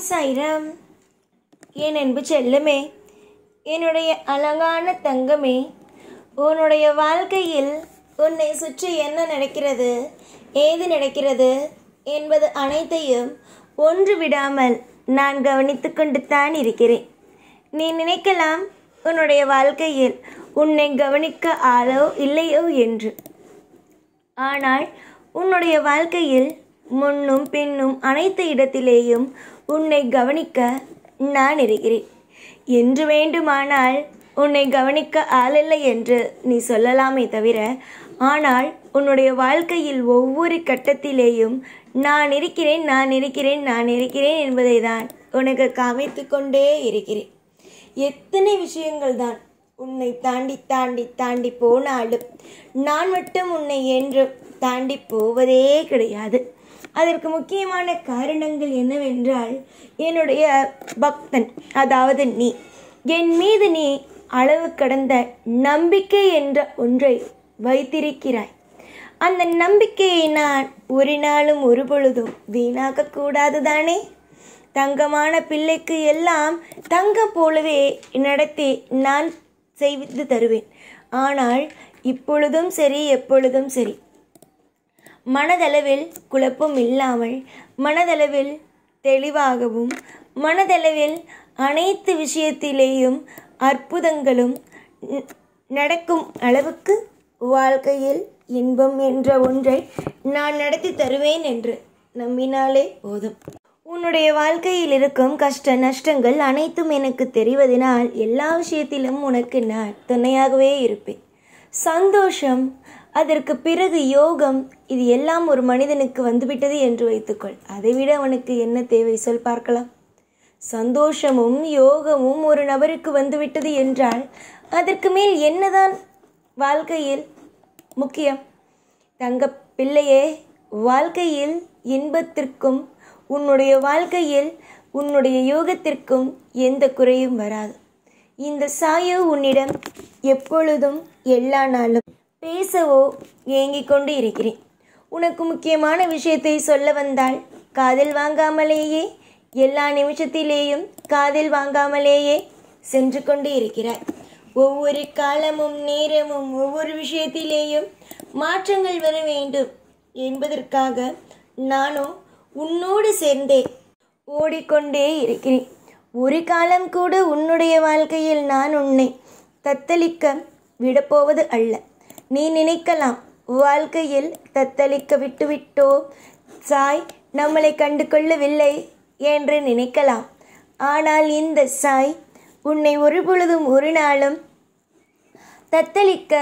ஓம் சாய்ராம். என் அன்பு செல்லமே, என்னுடைய அழகான தங்கமே, உன்னுடைய வாழ்க்கையில் உன்னை சுற்றி என்ன நடக்கிறது, ஏது நடக்கிறது என்பது அனைத்தையும் ஒன்று விடாமல் நான் கவனித்து கொண்டு தான் இருக்கிறேன். நீ நினைக்கலாம் உன்னுடைய வாழ்க்கையில் உன்னை கவனிக்க ஆளோ இல்லையோ என்று. ஆனால் உன்னுடைய வாழ்க்கையில் முன்னும் பின்னும் அனைத்து இடத்திலேயும் உன்னை கவனிக்க நான் இருக்கிறேன். என்று வேண்டுமானால் உன்னை கவனிக்க ஆளில்லை என்று நீ சொல்லலாமே தவிர, ஆனால் உன்னுடைய வாழ்க்கையில் ஒவ்வொரு கட்டத்திலேயும் நான் இருக்கிறேன், நான் இருக்கிறேன், நான் இருக்கிறேன் என்பதை தான் உனக்கு காமித்து கொண்டே இருக்கிறேன். எத்தனை விஷயங்கள் தான் உன்னை தாண்டி தாண்டி தாண்டி போனாலும் நான் மட்டும் உன்னை என்றும் தாண்டி போவதே கிடையாது. அதற்கு முக்கியமான காரணங்கள் என்னவென்றால், என்னுடைய பக்தன், அதாவது நீ என் மீது நீ அளவு கடந்த நம்பிக்கை என்ற ஒன்றை வைத்திருக்கிறாய். அந்த நம்பிக்கையை நான் ஒரு நாளும் ஒரு பொழுதும் வீணாக்க கூடாது தானே. தங்கமான பிள்ளைக்கு எல்லாம் தங்கம் போலவே நடத்தி நான் செய்து தருவேன். ஆனால் இப்பொழுதும் சரி, எப்பொழுதும் சரி, மனதளவில் குழப்பம் இல்லாமல், மனதளவில் தெளிவாகவும், மனதளவில் அனைத்து விஷயத்திலேயும் அற்புதங்களும் நடக்கும் அளவுக்கு வாழ்க்கையில் இன்பம் என்ற ஒன்றை நான் நடத்தி தருவேன் என்று நம்பினாலே போதும். உன்னுடைய வாழ்க்கையில் இருக்கும் கஷ்ட நஷ்டங்கள் அனைத்தும் எனக்கு தெரிவதனால் எல்லா விஷயத்திலும் உனக்கு நான் துணையாகவே இருப்பேன். சந்தோஷம், அதற்கு பிறகு யோகம், இது எல்லாம் ஒரு மனிதனுக்கு வந்துவிட்டது என்று வைத்துக்கொள். அதைவிட அவனுக்கு என்ன தேவை சொல் பார்க்கலாம். சந்தோஷமும் யோகமும் ஒரு நபருக்கு வந்துவிட்டது என்றால் அதற்கு மேல் என்னதான் வாழ்க்கையில் முக்கியம்? தங்க பிள்ளையே, வாழ்க்கையில் இன்பத்திற்கும் உன்னுடைய வாழ்க்கையில் உன்னுடைய யோகத்திற்கும் எந்த குறையும் வராது. இந்த சாயு உன்னிடம் எப்பொழுதும் எல்லா நாளும் பேசவோ ஏங்கிக் கொண்டு இருக்கிறேன். உனக்கு முக்கியமான விஷயத்தை சொல்ல வந்தால் காதில் வாங்காமலேயே, எல்லா நிமிஷத்திலேயும் காதில் வாங்காமலேயே சென்று கொண்டு இருக்கிறாய். ஒவ்வொரு காலமும் நேரமும் ஒவ்வொரு விஷயத்திலேயும் மாற்றங்கள் வர வேண்டும் என்பதற்காக நானோ உன்னோடு சேர்ந்தே ஓடிக்கொண்டே இருக்கிறேன். ஒரு காலம் கூட உன்னுடைய வாழ்க்கையில் நான் உன்னை தத்தளிக்க விடப்போவது அல்ல. நீ நினைக்கலாம், வாழ்க்கையில் தத்தளிக்க விட்டுவிட்டோ சாய் நம்மளை கண்டு கொள்ளவில்லை என்று நினைக்கலாம். ஆனால் இந்த சாய் உன்னை ஒரு பொழுதும் ஒரு நாளும் தத்தளிக்க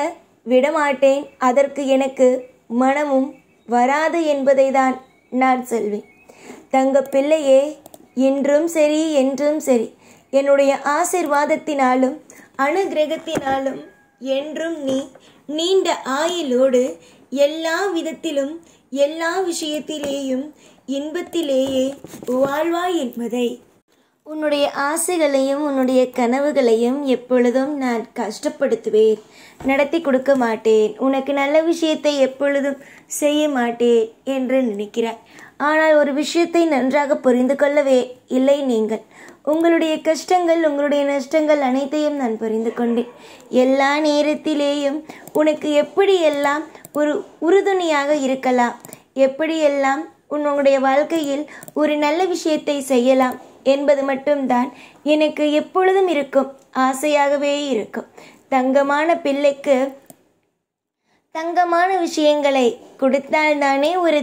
விடமாட்டேன். அதற்கு எனக்கு மனமும் வராது என்பதை தான் நான் சொல்வேன். தங்க பிள்ளையே, இன்றும் சரி என்றும் சரி, என்னுடைய ஆசீர்வாதத்தினாலும் அனுகிரகத்தினாலும் என்றும் நீ நீண்ட ஆயுளோடு எல்லா விதத்திலும் எல்லா விஷயத்திலேயும் இன்பத்திலேயே வாழ்வாய் என்பதை, உன்னுடைய ஆசைகளையும் உன்னுடைய கனவுகளையும் எப்பொழுதும் நான் கஷ்டப்படுத்துவேன், நடத்தி கொடுக்க மாட்டேன், உனக்கு நல்ல விஷயத்தை எப்பொழுதும் செய்ய மாட்டேன் என்று நினைக்கிறாய். ஆனால் ஒரு விஷயத்தை நன்றாக புரிந்து கொள்ளவே இல்லை நீங்கள். உங்களுடைய கஷ்டங்கள், உங்களுடைய நஷ்டங்கள் அனைத்தையும் நான் புரிந்து கொண்டேன். எல்லா நேரத்திலேயும் உனக்கு எப்படியெல்லாம் ஒரு உறுதுணையாக இருக்கலாம், எப்படியெல்லாம் உன்னுடைய வாழ்க்கையில் ஒரு நல்ல விஷயத்தை செய்யலாம் என்பது மட்டும்தான் எனக்கு எப்பொழுதும் இருக்கும், ஆசையாகவே இருக்கும். தங்கமான பிள்ளைக்கு தங்கமான விஷயங்களை கொடுத்தால் தானே ஒரு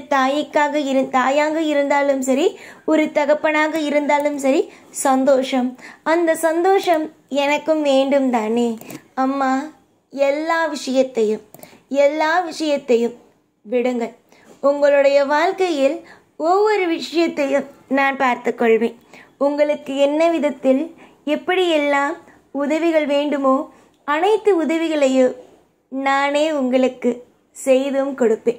தாயாக இருந்தாலும் சரி, ஒரு தகப்பனாக இருந்தாலும் சரி சந்தோஷம். அந்த சந்தோஷம் எனக்கும் வேண்டும் தானே. அம்மா, எல்லா விஷயத்தையும் விடுங்கள். உங்களுடைய வாழ்க்கையில் ஒவ்வொரு விஷயத்தையும் நான் பார்த்து கொள்வேன். உங்களுக்கு என்ன விதத்தில் எப்படியெல்லாம் உதவிகள் வேண்டுமோ அனைத்து உதவிகளையும் நானே உங்களுக்கு செய்தும் கொடுப்பேன்.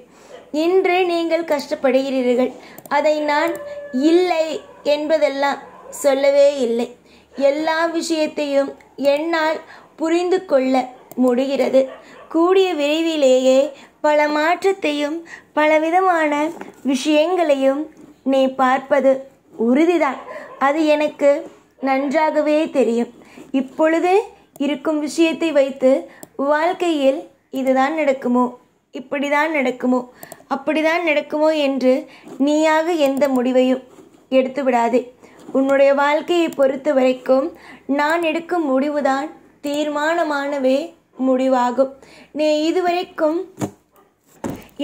இன்று நீங்கள் கஷ்டப்படுகிறீர்கள், அதை நான் இல்லை என்பதெல்லாம் சொல்லவே இல்லை. எல்லா விஷயத்தையும் என்னால் புரிந்து கொள்ள முடிகிறது. கூடிய விரைவிலேயே பல மாற்றத்தையும் பலவிதமான விஷயங்களையும் நீ பார்ப்பது உறுதிதான். அது எனக்கு நன்றாகவே தெரியும். இப்பொழுது இருக்கும் விஷயத்தை வைத்து வாழ்க்கையில் இதுதான் நடக்குமோ, இப்படிதான் நடக்குமோ, அப்படிதான் நடக்குமோ என்று நீயாக எந்த முடிவையும் எடுத்து விடாதே. உன்னுடைய வாழ்க்கையை பொறுத்த வரைக்கும் நான் எடுக்கும் முடிவுதான் தீர்மானமானவே முடிவாகும். நீ இதுவரைக்கும்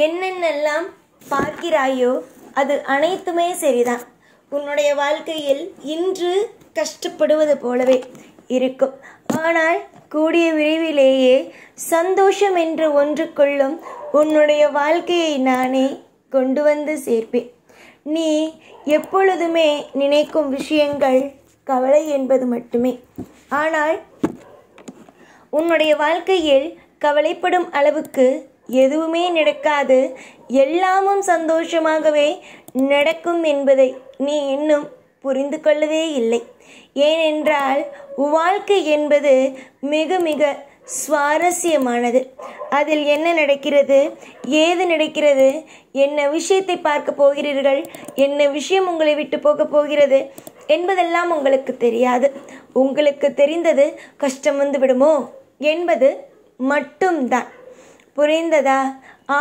என்னென்னெல்லாம் பார்க்கிறாயோ அது அனைத்துமே சரிதான். உன்னுடைய வாழ்க்கையில் இன்று கஷ்டப்படுவது போலவே இருக்கும். ஆனால் கூடிய விரைவிலேயே சந்தோஷம் என்று ஒன்றுக்குள்ளும் உன்னுடைய வாழ்க்கையை நானே கொண்டு வந்து சேர்ப்பேன். நீ எப்பொழுதுமே நினைக்கும் விஷயங்கள் கவலை என்பது மட்டுமே. ஆனால் உன்னுடைய வாழ்க்கையில் கவலைப்படும் அளவுக்கு எதுவுமே நடக்காது, எல்லாமும் சந்தோஷமாகவே நடக்கும் என்பதை நீ இன்னும் புரிந்து கொள்ளவே இல்லை. ஏனென்றால் வாழ்க்கை என்பது மிக மிக சுவாரஸ்யமானது. அதில் என்ன நடக்கிறது, ஏது நடக்கிறது, என்ன விஷயத்தை பார்க்க போகிறீர்கள், என்ன விஷயம் உங்களை விட்டு போக போகிறது என்பதெல்லாம் உங்களுக்கு தெரியாது. உங்களுக்கு தெரிந்தது கஷ்டம் வந்து விடுமோ என்பது மட்டும்தான். புரிந்ததா?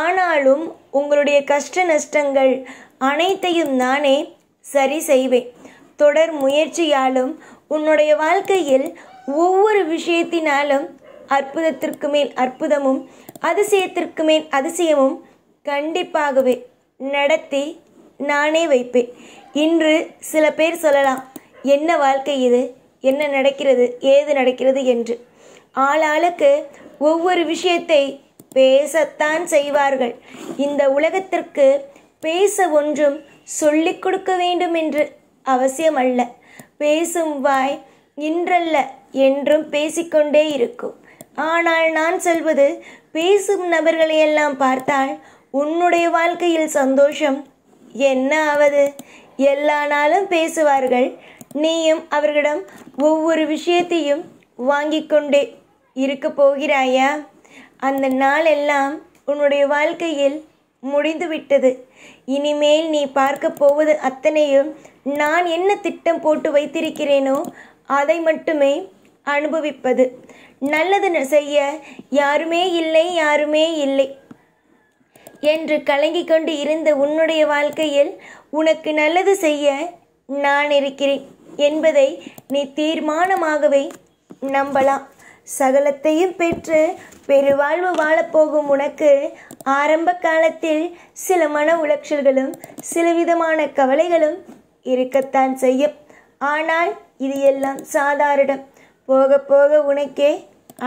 ஆனாலும் உங்களுடைய கஷ்ட நஷ்டங்கள் அனைத்தையும் நானே சரி செய்வேன். தொடர் முயற்சியாலும் உன்னுடைய வாழ்க்கையில் ஒவ்வொரு விஷயத்தினாலும் அற்புதத்திற்கு மேல் அற்புதமும் அதிசயத்திற்கு மேல் அதிசயமும் கண்டிப்பாகவே நடத்தி நானே வைப்பேன். இன்று சில பேர் சொல்லலாம், என்ன வாழ்க்கை இது, என்ன நடக்கிறது, ஏது நடக்கிறது என்று. ஆளாளுக்கு ஒவ்வொரு விஷயத்தை பேசத்தான் செய்வார்கள். இந்த உலகத்திற்கு பேச ஒன்றும் சொல்லிக் கொடுக்க வேண்டும் என்று அவசியம் அல்ல. பேசும் வாய் இன்றல்ல என்றும் பேசிக்கொண்டே இருக்கும். ஆனால் நான் சொல்வது, பேசும் நபர்களையெல்லாம் பார்த்தால் உன்னுடைய வாழ்க்கையில் சந்தோஷம் என்ன ஆவது? எல்லா நாளும் பேசுவார்கள். நீயும் அவர்களிடம் ஒவ்வொரு விஷயத்தையும் வாங்கி கொண்டே இருக்க போகிறாயா? அந்த நாள் எல்லாம் உன்னுடைய வாழ்க்கையில் முடிந்துவிட்டது. இனிமேல் நீ பார்க்க போவது அத்தனையும் நான் என்ன திட்டம் போட்டு வைத்திருக்கிறேனோ அதை மட்டுமே அனுபவிப்பது. நல்லது செய்ய யாருமே இல்லை, யாருமே இல்லை என்று கலங்கி கொண்டு இருந்த உன்னுடைய வாழ்க்கையில் உனக்கு நல்லது செய்ய நான் இருக்கிறேன் என்பதை நீ தீர்மானமாகவே நம்பலாம். சகலத்தையும் பெற்று பெருவாழ்வு வாழப்போகும் உனக்கு ஆரம்ப காலத்தில் சில மன உளைச்சல்களும் சில விதமான கவலைகளும் இருக்கத்தான் செய்யும். ஆனால் இது எல்லாம் சாதாரணம். போக போக உனக்கே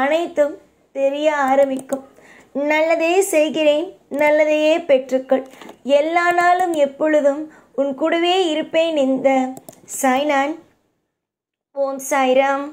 அனைத்தும் தெரிய ஆரம்பிக்கும். நல்லதே செய்கிறேன், நல்லதையே பெற்றுக்கொள். எல்லா நாளும் எப்பொழுதும் உன் கூடவே இருப்பேன். இந்த சாய்நான். ஓம் சாய்ராம்.